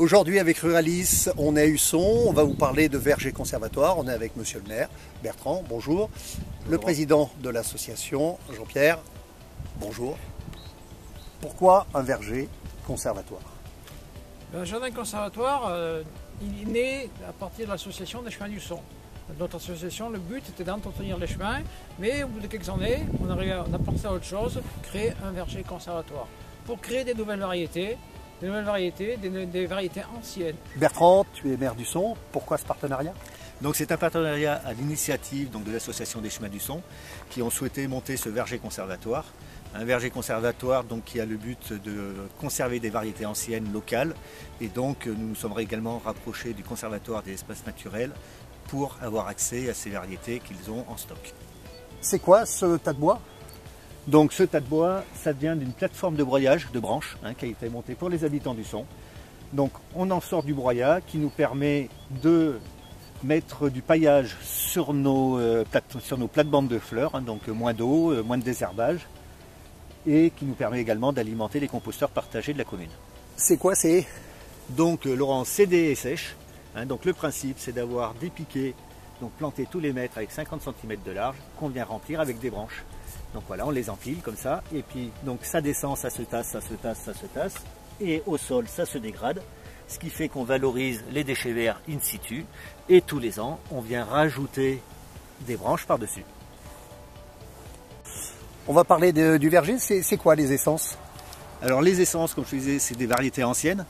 Aujourd'hui avec Ruralis, on est à Husson, on va vous parler de verger conservatoire. On est avec monsieur le maire, Bertrand, bonjour. Le président de l'association, Jean-Pierre, bonjour. Pourquoi un verger conservatoire? Le jardin conservatoire, il est né à partir de l'association des chemins d'Husson. Notre association, le but était d'entretenir les chemins, mais au bout de quelques années, on a pensé à autre chose, créer un verger conservatoire, pour créer des nouvelles variétés, des variétés anciennes. Bertrand, tu es maire d'Husson, pourquoi ce partenariat? Donc c'est un partenariat à l'initiative de l'association des chemins d'Husson qui ont souhaité monter ce verger conservatoire. Un verger conservatoire donc, qui a le but de conserver des variétés anciennes locales, et donc nous nous sommes également rapprochés du conservatoire des espaces naturels pour avoir accès à ces variétés qu'ils ont en stock. C'est quoi ce tas de bois? Donc ce tas de bois, ça vient d'une plateforme de broyage de branches qui a été montée pour les habitants d'Husson. Donc on en sort du broyat qui nous permet de mettre du paillage sur nos plates-bandes de fleurs, donc moins d'eau, moins de désherbage, et qui nous permet également d'alimenter les composteurs partagés de la commune. C'est quoi c'est? Donc Laurent, c'est des sèches. Donc le principe c'est d'avoir des piquets, donc plantés tous les mètres avec 50 cm de large, qu'on vient remplir avec des branches. Donc voilà, on les empile comme ça, et puis donc ça descend, ça se tasse, ça se tasse, ça se tasse, et au sol ça se dégrade, ce qui fait qu'on valorise les déchets verts in situ, et tous les ans on vient rajouter des branches par-dessus. On va parler du verger, c'est quoi les essences? Alors les essences, comme je disais, c'est des variétés anciennes,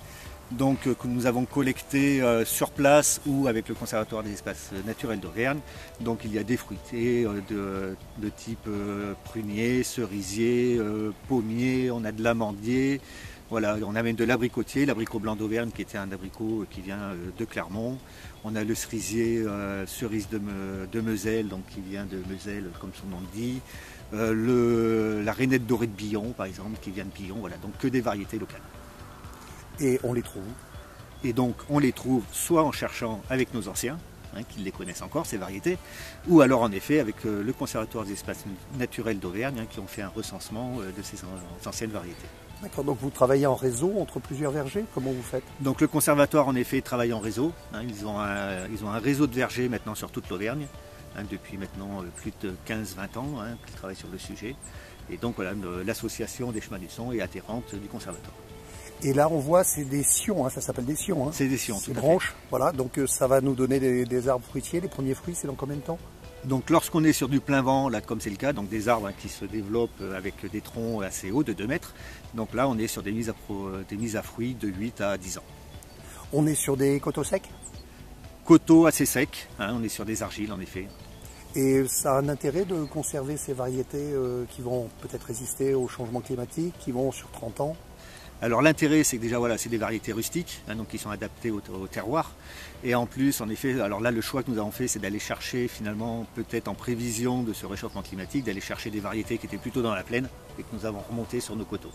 donc que nous avons collectées sur place ou avec le Conservatoire des espaces naturels d'Auvergne. Donc il y a des fruitiers de type prunier, cerisier, pommier, on a de l'amandier, voilà, on a même de l'abricotier, l'abricot blanc d'Auvergne qui était un abricot qui vient de Clermont. On a le cerisier cerise de Moselle, donc qui vient de Moselle comme son nom le dit. La rainette dorée de Billon par exemple qui vient de Billon, voilà, donc que des variétés locales. Et on les trouve? Et donc on les trouve soit en cherchant avec nos anciens, qui les connaissent encore ces variétés, ou alors en effet avec le Conservatoire des espaces naturels d'Auvergne qui ont fait un recensement de ces anciennes variétés. D'accord, donc vous travaillez en réseau entre plusieurs vergers, comment vous faites? Donc le conservatoire en effet travaille en réseau, ils ont un réseau de vergers maintenant sur toute l'Auvergne, depuis maintenant plus de 15-20 ans qu'ils travaillent sur le sujet. Et donc voilà, l'association des chemins d'Husson est adhérente du conservatoire. Et là on voit c'est des sions, ça s'appelle des sions. C'est des sions, des branches, voilà, donc ça va nous donner des arbres fruitiers, les premiers fruits c'est dans combien de temps? Donc lorsqu'on est sur du plein vent, là comme c'est le cas, donc des arbres qui se développent avec des troncs assez hauts de 2 mètres, donc là on est sur des mises à fruits de 8 à 10 ans. On est sur des coteaux secs? Coteaux assez secs, on est sur des argiles en effet. Et ça a un intérêt de conserver ces variétés qui vont peut-être résister au changement climatique, qui vont sur 30 ans? Alors l'intérêt c'est que déjà voilà, c'est des variétés rustiques, donc qui sont adaptées au terroir. Et en plus en effet, alors là le choix que nous avons fait c'est d'aller chercher finalement peut-être en prévision de ce réchauffement climatique, d'aller chercher des variétés qui étaient plutôt dans la plaine et que nous avons remontées sur nos coteaux.